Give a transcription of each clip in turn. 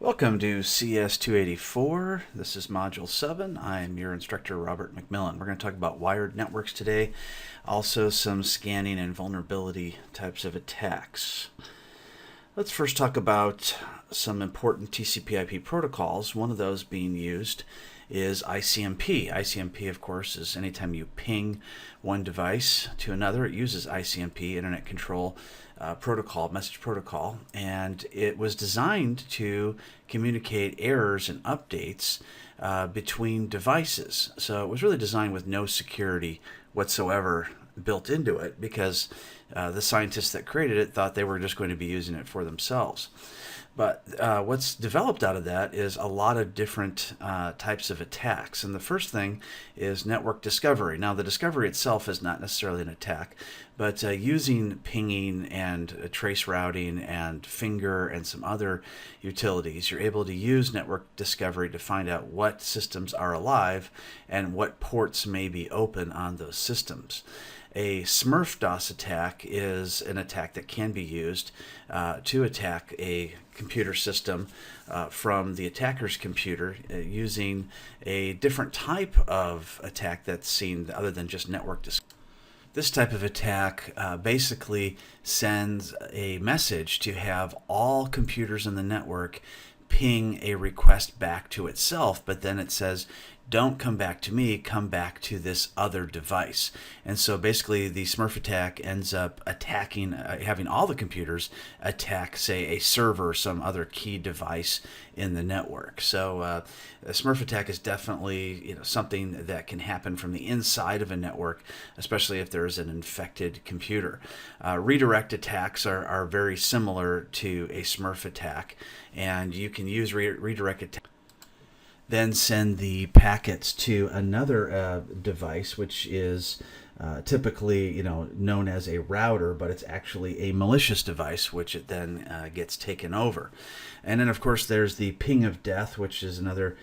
Welcome to CS284. This is Module 7. I'm your instructor, Robert McMillen. We're going to talk about wired networks today, also some scanning and vulnerability types of attacks. Let's first talk about some important TCP/IP protocols. One of those being used is ICMP. ICMP, of course, is anytime you ping one device to another, it uses ICMP, Internet Control Protocol, message protocol, and it was designed to communicate errors and updates between devices. So it was really designed with no security whatsoever built into it because the scientists that created it thought they were just going to be using it for themselves. But what's developed out of that is a lot of different types of attacks. And the first thing is network discovery. Now, the discovery itself is not necessarily an attack, but using pinging and trace routing and finger and some other utilities, you're able to use network discovery to find out what systems are alive and what ports may be open on those systems. A Smurf DOS attack is an attack that can be used to attack a computer system from the attacker's computer using a different type of attack that's seen other than just network discovery. This type of attack basically sends a message to have all computers in the network ping a request back to itself, but then it says, don't come back to me, come back to this other device. And so basically the Smurf attack ends up attacking, having all the computers attack, say, a server or some other key device in the network. So a Smurf attack is definitely something that can happen from the inside of a network, especially if there is an infected computer. Redirect attacks are very similar to a Smurf attack, and you can use redirect attacks, then send the packets to another device, which is typically known as a router, but it's actually a malicious device, which it then gets taken over. And then, of course, there's the ping of death, which is another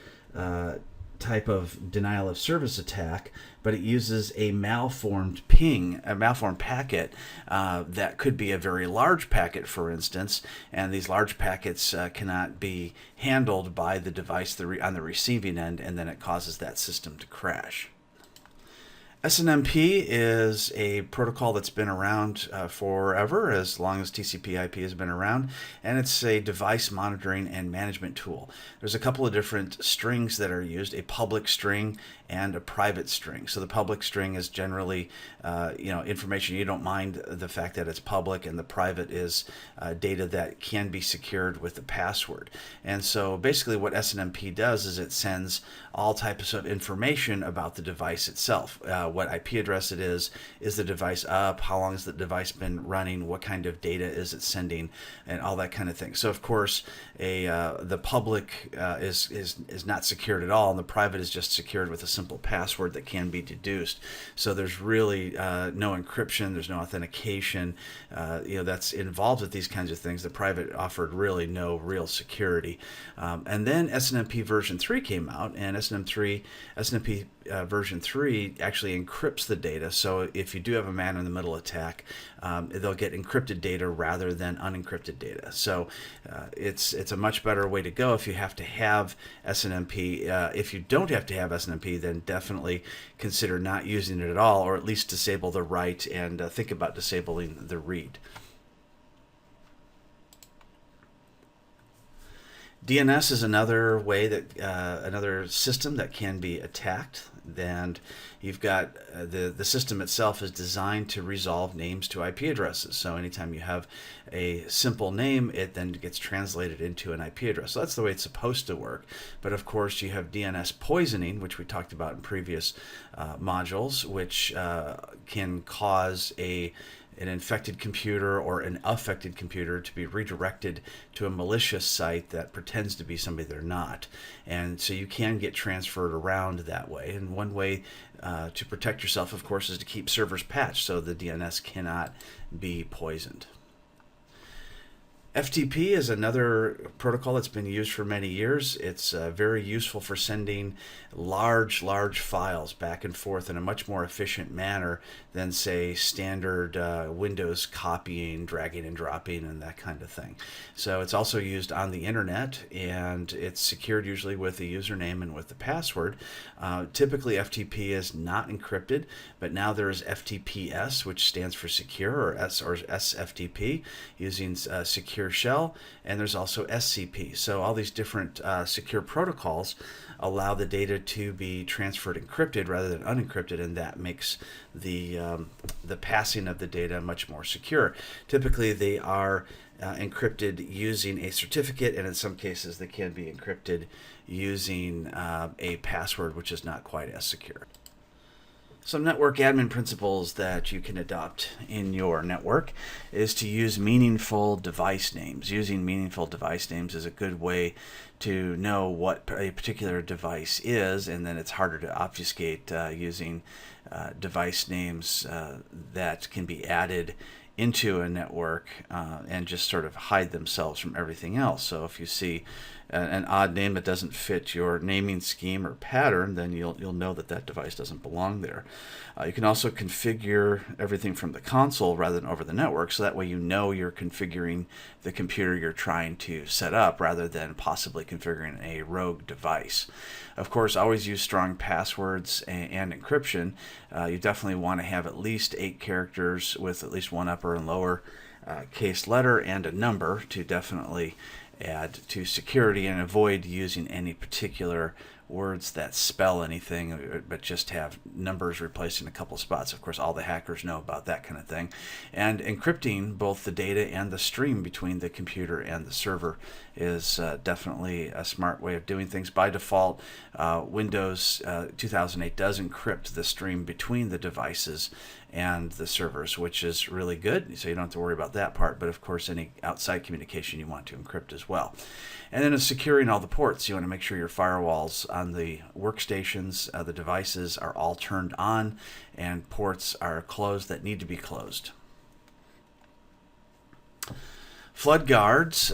type of denial of service attack, but it uses a malformed ping, a malformed packet that could be a very large packet, for instance, and these large packets cannot be handled by the device on the receiving end, and then it causes that system to crash. SNMP is a protocol that's been around forever, as long as TCP/IP has been around, and it's a device monitoring and management tool. There's a couple of different strings that are used, a public string and a private string. So the public string is generally information you don't mind the fact that it's public, and the private is data that can be secured with a password. And so basically what SNMP does is it sends all types of information about the device itself. What IP address it is the device up, how long has the device been running, what kind of data is it sending, and all that kind of thing. So of course the public is not secured at all, and the private is just secured with a simple password that can be deduced. So there's really no encryption, there's no authentication that's involved with these kinds of things. The private offered really no real security. And then SNMP version 3 came out, and SNMP version 3 actually encrypts the data. So if you do have a man-in-the-middle attack, they'll get encrypted data rather than unencrypted data. So it's a much better way to go if you have to have SNMP. If you don't have to have SNMP, then definitely consider not using it at all, or at least disable the write and think about disabling the read. DNS is another way that another system that can be attacked, and you've got the system itself is designed to resolve names to IP addresses. So anytime you have a simple name, it then gets translated into an IP address. So that's the way it's supposed to work. But of course you have DNS poisoning, which we talked about in previous modules, which can cause an infected computer or an affected computer to be redirected to a malicious site that pretends to be somebody they're not. And so you can get transferred around that way. And one way to protect yourself, of course, is to keep servers patched so the DNS cannot be poisoned. FTP is another protocol that's been used for many years. It's very useful for sending large files back and forth in a much more efficient manner than, say, standard Windows copying, dragging and dropping, and that kind of thing. So it's also used on the internet, and it's secured usually with the username and with the password. Typically, FTP is not encrypted, but now there is FTPS, which stands for secure, or SFTP, using secure shell, and there's also SCP. So all these different secure protocols allow the data to be transferred encrypted rather than unencrypted, and that makes the passing of the data much more secure. Typically, they are encrypted using a certificate, and in some cases, they can be encrypted using a password, which is not quite as secure. Some network admin principles that you can adopt in your network is to use meaningful device names. Using meaningful device names is a good way to know what a particular device is, and then it's harder to obfuscate using device names that can be added into a network and just sort of hide themselves from everything else. So if you see an odd name that doesn't fit your naming scheme or pattern, then you'll know that that device doesn't belong there. You can also configure everything from the console rather than over the network, so that way you know you're configuring the computer you're trying to set up rather than possibly configuring a rogue device. Of course, always use strong passwords and encryption. You definitely want to have at least 8 characters with at least one upper and lower case letter and a number to definitely add to security, and avoid using any particular words that spell anything, but just have numbers replaced in a couple spots. Of course, all the hackers know about that kind of thing. And encrypting both the data and the stream between the computer and the server is definitely a smart way of doing things. By default, Windows 2008 does encrypt the stream between the devices and the servers, which is really good, so you don't have to worry about that part. But of course, any outside communication you want to encrypt as well. And then securing all the ports. You want to make sure your firewalls on the workstations, the devices, are all turned on, and ports are closed that need to be closed. Flood guards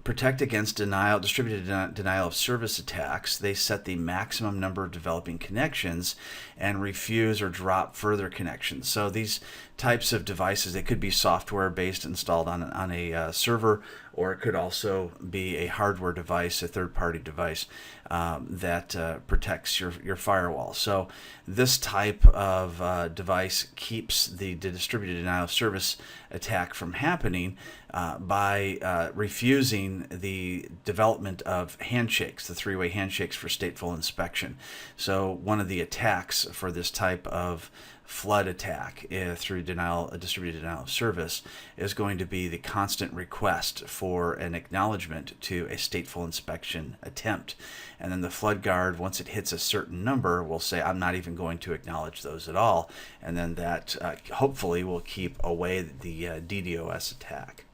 protect against distributed denial of service attacks. They set the maximum number of developing connections and refuse or drop further connections. So these types of devices, they could be software-based, installed on a server, or it could also be a hardware device, a third-party device that protects your firewall. So this type of device keeps the distributed denial of service attack from happening by refusing the development of handshakes, the 3-way handshakes for stateful inspection. So one of the attacks for this type of flood attack through distributed denial of service is going to be the constant request for an acknowledgement to a stateful inspection attempt. And then the flood guard, once it hits a certain number, will say, I'm not even going to acknowledge those at all. And then that hopefully will keep away the DDoS attack.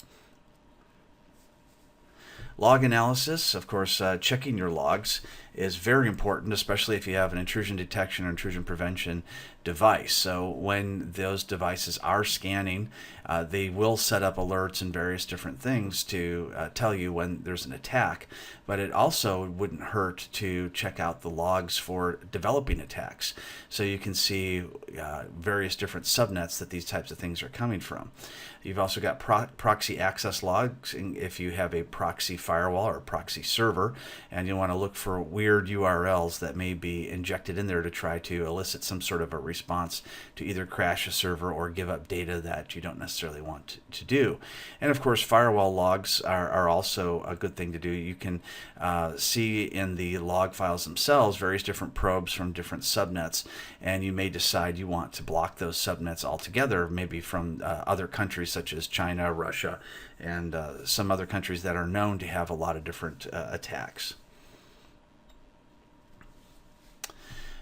Log analysis, of course, checking your logs is very important, especially if you have an intrusion detection or intrusion prevention device. So when those devices are scanning, they will set up alerts and various different things to tell you when there's an attack. But it also wouldn't hurt to check out the logs for developing attacks, so you can see various different subnets that these types of things are coming from. You've also got proxy access logs if you have a proxy firewall or a proxy server, and you want to look for weird URLs that may be injected in there to try to elicit some sort of a response to either crash a server or give up data that you don't necessarily want to do. And of course, firewall logs are also a good thing to do. You can see in the log files themselves various different probes from different subnets, and you may decide you want to block those subnets altogether, maybe from other countries such as China, Russia, and some other countries that are known to have a lot of different attacks.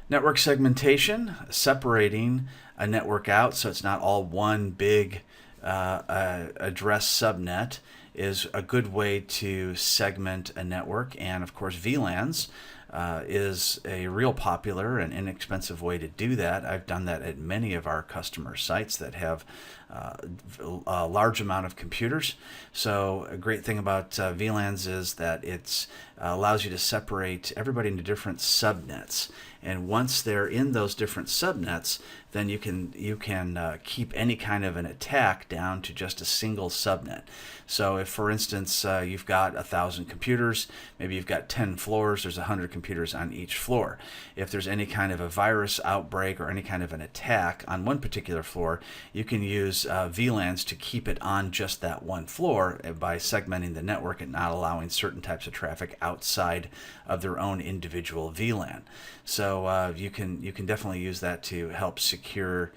Network segmentation, separating a network out so it's not all one big address subnet, is a good way to segment a network. And of course, VLANs is a real popular and inexpensive way to do that. I've done that at many of our customer sites that have a large amount of computers. So a great thing about VLANs is that it allows you to separate everybody into different subnets. And once they're in those different subnets, then you can keep any kind of an attack down to just a single subnet. So if, for instance, you've got 1,000 computers, maybe you've got 10 floors, there's 100 computers on each floor. If there's any kind of a virus outbreak or any kind of an attack on one particular floor, you can use VLANs to keep it on just that one floor by segmenting the network and not allowing certain types of traffic outside of their own individual VLAN. So you can definitely use that to help secure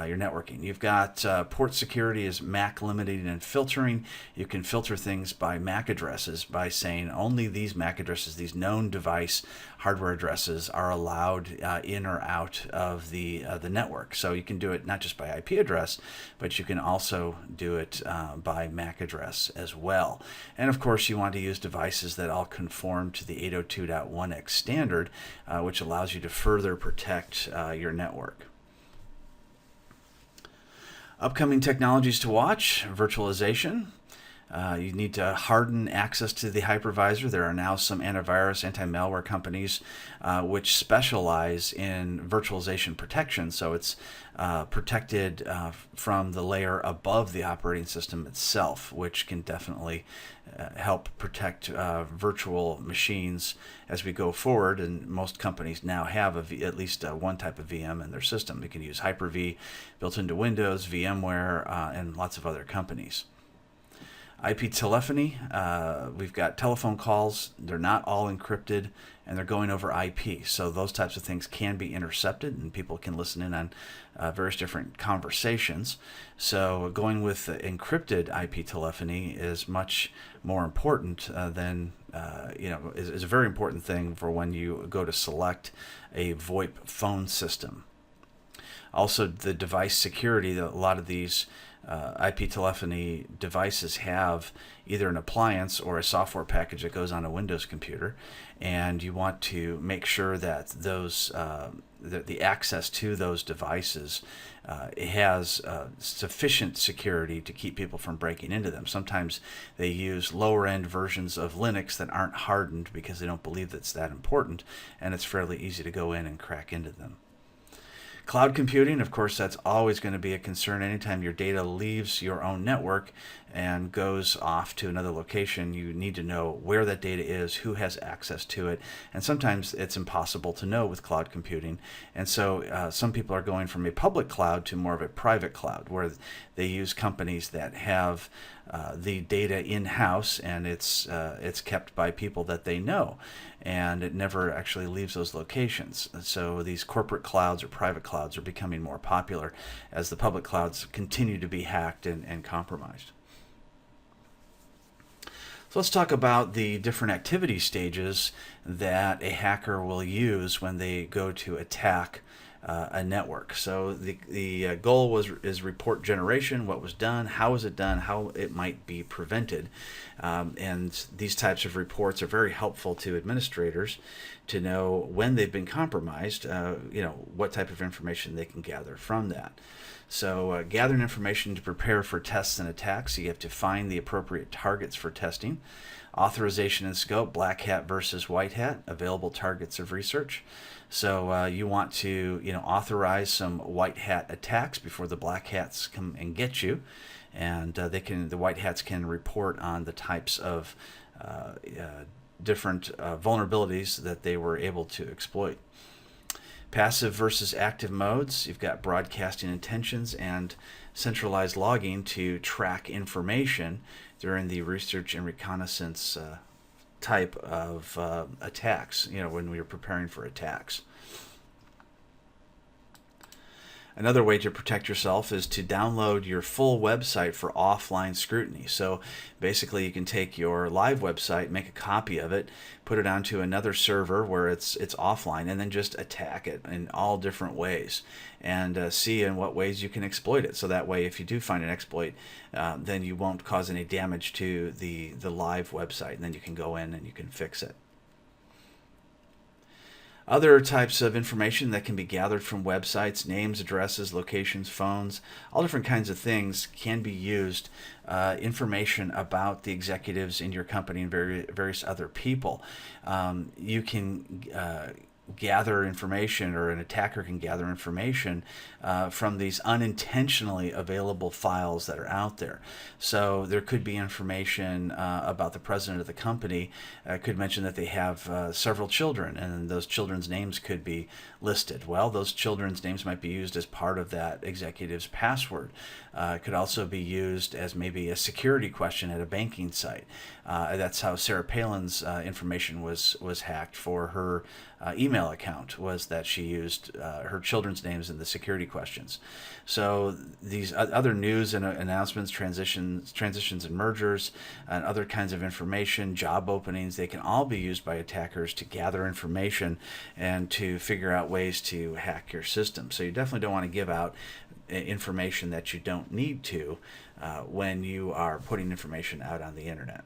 your networking. You've got port security is MAC limiting and filtering. You can filter things by MAC addresses by saying only these MAC addresses, these known device hardware addresses, are allowed in or out of the network. So you can do it not just by IP address, but you can also do it by MAC address as well. And of course, you want to use devices that all conform to the 802.1x standard, which allows you to further protect your network. Upcoming technologies to watch: virtualization. You need to harden access to the hypervisor. There are now some antivirus, anti-malware companies which specialize in virtualization protection. So it's protected from the layer above the operating system itself, which can definitely help protect virtual machines as we go forward. And most companies now have at least one type of VM in their system. You can use Hyper-V built into Windows, VMware, and lots of other companies. IP telephony, we've got telephone calls. They're not all encrypted, and they're going over IP. So those types of things can be intercepted, and people can listen in on various different conversations. So going with encrypted IP telephony is much more important than, is a very important thing for when you go to select a VoIP phone system. Also, the device security, a lot of these IP telephony devices have either an appliance or a software package that goes on a Windows computer, and you want to make sure that those the access to those devices has sufficient security to keep people from breaking into them. Sometimes they use lower end versions of Linux that aren't hardened because they don't believe that's that important, and it's fairly easy to go in and crack into them. Cloud computing, of course, that's always going to be a concern. Anytime your data leaves your own network and goes off to another location, you need to know where that data is, who has access to it, and sometimes it's impossible to know with cloud computing. And so some people are going from a public cloud to more of a private cloud, where they use companies that have the data in-house, and it's kept by people that they know, and it never actually leaves those locations. So these corporate clouds or private clouds are becoming more popular as the public clouds continue to be hacked and compromised. So let's talk about the different activity stages that a hacker will use when they go to attack a network. So the goal is report generation, what was done, how was it done, how it might be prevented. And these types of reports are very helpful to administrators to know when they've been compromised, what type of information they can gather from that. So gathering information to prepare for tests and attacks, you have to find the appropriate targets for testing. Authorization and scope, black hat versus white hat, available targets of research. So you want to authorize some white hat attacks before the black hats come and get you, and the white hats can report on the types of different vulnerabilities that they were able to exploit. Passive versus active modes, you've got broadcasting intentions and centralized logging to track information during the research and reconnaissance type of attacks, when we are preparing for attacks. Another way to protect yourself is to download your full website for offline scrutiny. So basically you can take your live website, make a copy of it, put it onto another server where it's offline, and then just attack it in all different ways and see in what ways you can exploit it. So that way, if you do find an exploit, then you won't cause any damage to the live website, and then you can go in and you can fix it. Other types of information that can be gathered from websites, names, addresses, locations, phones, all different kinds of things can be used. Information about the executives in your company and various other people. You can gather information, or an attacker can gather information from these unintentionally available files that are out there. So there could be information about the president of the company. Could mention that they have several children, and those children's names could be listed. Well, those children's names might be used as part of that executive's password. It could also be used as maybe a security question at a banking site. That's how Sarah Palin's information was hacked for her email account, was that she used her children's names in the security questions. So these other news and announcements, transitions and mergers, and other kinds of information, job openings, they can all be used by attackers to gather information and to figure out ways to hack your system. So you definitely don't want to give out information that you don't need to when you are putting information out on the internet.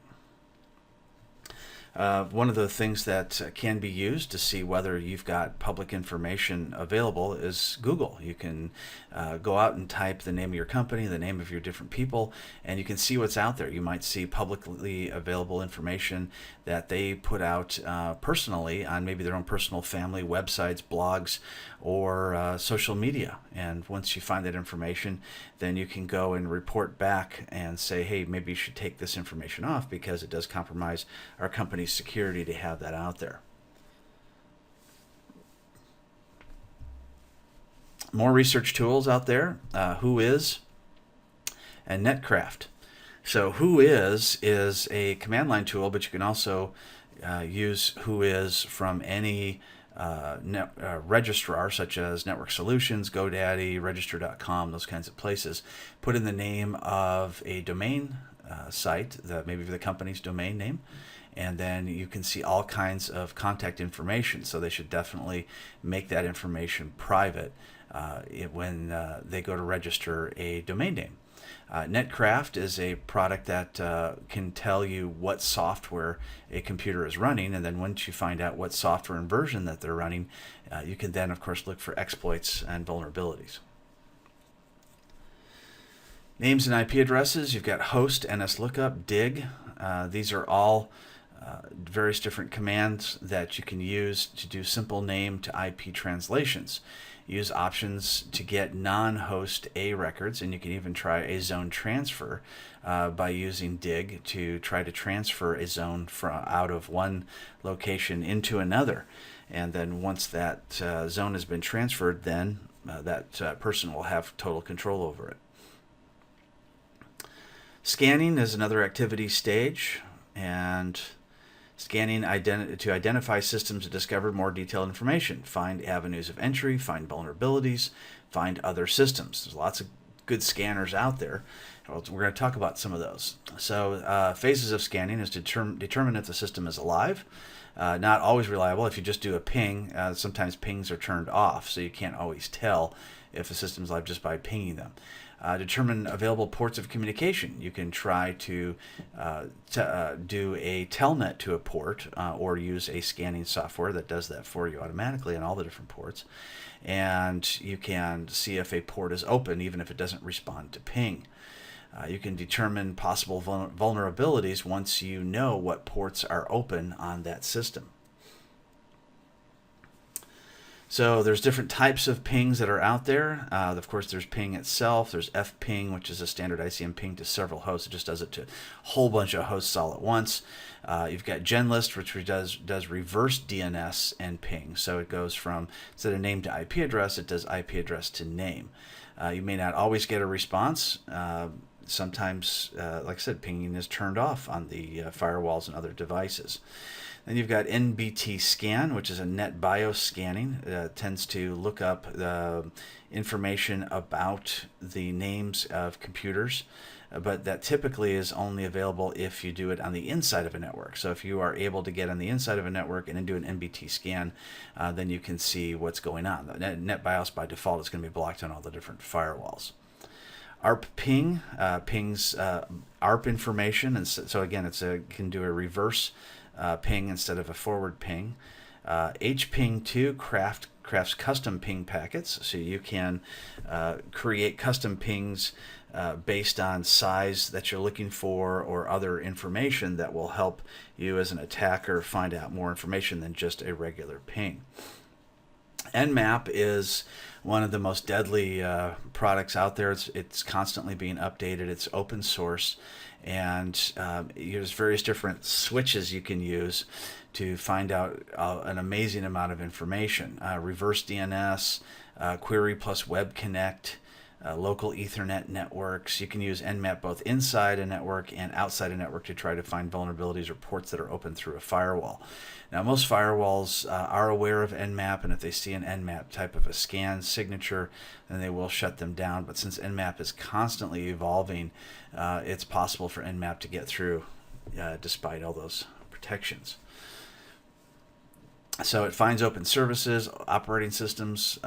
One of the things that can be used to see whether you've got public information available is Google. You can go out and type the name of your company, the name of your different people, and you can see what's out there. You might see publicly available information that they put out personally on maybe their own personal family websites, blogs, or social media. And once you find that information, then you can go and report back and say, hey, maybe you should take this information off because it does compromise our company's security to have that out there. More research tools out there. Whois and Netcraft. So Whois is a command line tool, but you can also use Whois from any registrar, such as Network Solutions, GoDaddy, Register.com, those kinds of places. Put in the name of a domain site, maybe the company's domain name, and then you can see all kinds of contact information. So they should definitely make that information private when they go to register a domain name. Netcraft is a product that can tell you what software a computer is running, and then once you find out what software and version that they're running, you can then, of course, look for exploits and vulnerabilities. Names and IP addresses. You've got host, NSLOOKUP, dig. These are all various different commands that you can use to do simple name to IP translations. Use options to get non-host A records, and you can even try a zone transfer by using dig to try to transfer a zone out of one location into another. And then once that zone has been transferred, then that person will have total control over it. Scanning is another activity stage, and scanning to identify systems to discover more detailed information, find avenues of entry, find vulnerabilities, find other systems. There's lots of good scanners out there. We're going to talk about some of those. So phases of scanning is to determine if the system is alive. Not always reliable. If you just do a ping, sometimes pings are turned off, so you can't always tell if a system's alive just by pinging them. Determine available ports of communication. You can try to do a telnet to a port or use a scanning software that does that for you automatically on all the different ports. And you can see if a port is open even if it doesn't respond to ping. You can determine possible vulnerabilities once you know what ports are open on that system. So there's different types of pings that are out there. Of course, there's ping itself. There's fping, which is a standard ICM ping to several hosts. It just does it to a whole bunch of hosts all at once. You've got genlist, which does reverse DNS and ping. So it goes from, instead of name to IP address, it does IP address to name. You may not always get a response. Sometimes, like I said, pinging is turned off on the firewalls and other devices. Then you've got NBT scan, which is a NetBIOS scanning. It tends to look up the information about the names of computers, but that typically is only available if you do it on the inside of a network. So if you are able to get on the inside of a network and then do an NBT scan, then you can see what's going on. NetBIOS by default is going to be blocked on all the different firewalls. ARP ping pings ARP information, and so again, can do a reverse ping instead of a forward ping. HPing2 crafts custom ping packets, so you can create custom pings based on size that you're looking for or other information that will help you as an attacker find out more information than just a regular ping. Nmap is one of the most deadly products out there. It's constantly being updated. It's open source, and there's various different switches you can use to find out an amazing amount of information. Reverse DNS, query plus web connect, local Ethernet networks. You can use Nmap both inside a network and outside a network to try to find vulnerabilities or ports that are open through a firewall. Now, most firewalls are aware of Nmap, and if they see an Nmap type of a scan signature, then they will shut them down. But since Nmap is constantly evolving, it's possible for Nmap to get through despite all those protections. So it finds open services, operating systems,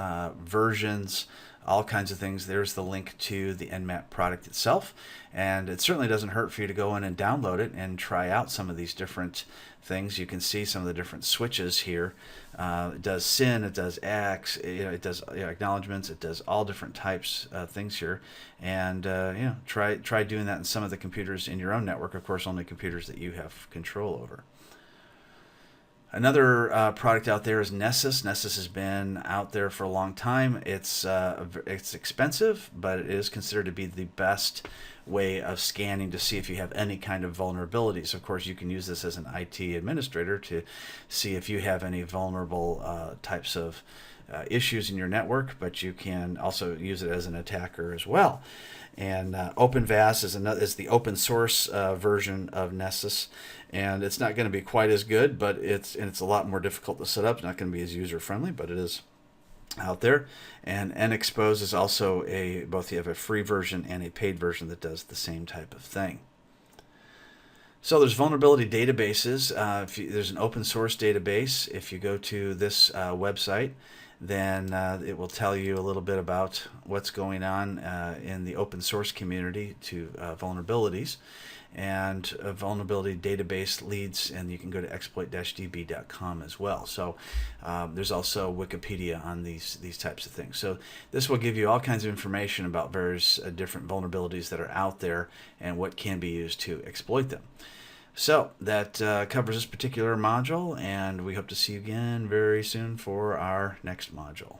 versions, all kinds of things. There's the link to the Nmap product itself, and it certainly doesn't hurt for you to go in and download it and try out some of these different things. You can see some of the different switches here. It does SYN, it does ACK, it does acknowledgments, it does all different types of things here, and try doing that in some of the computers in your own network. Of course, only computers that you have control over. Another product out there is Nessus. Nessus has been out there for a long time. It's expensive, but it is considered to be the best way of scanning to see if you have any kind of vulnerabilities. Of course, you can use this as an IT administrator to see if you have any vulnerable types of issues in your network, but you can also use it as an attacker as well. And OpenVAS is the open source version of Nessus, and it's not going to be quite as good, but it's a lot more difficult to set up. It's not going to be as user friendly, but it is out there. And NXpose is also both you have a free version and a paid version that does the same type of thing. So there's vulnerability databases. There's an open source database. If you go to this website, then it will tell you a little bit about what's going on in the open source community to vulnerabilities. And a vulnerability database leads, and you can go to exploit-db.com as well. So there's also Wikipedia on these types of things. So this will give you all kinds of information about various different vulnerabilities that are out there and what can be used to exploit them. So that covers this particular module, and we hope to see you again very soon for our next module.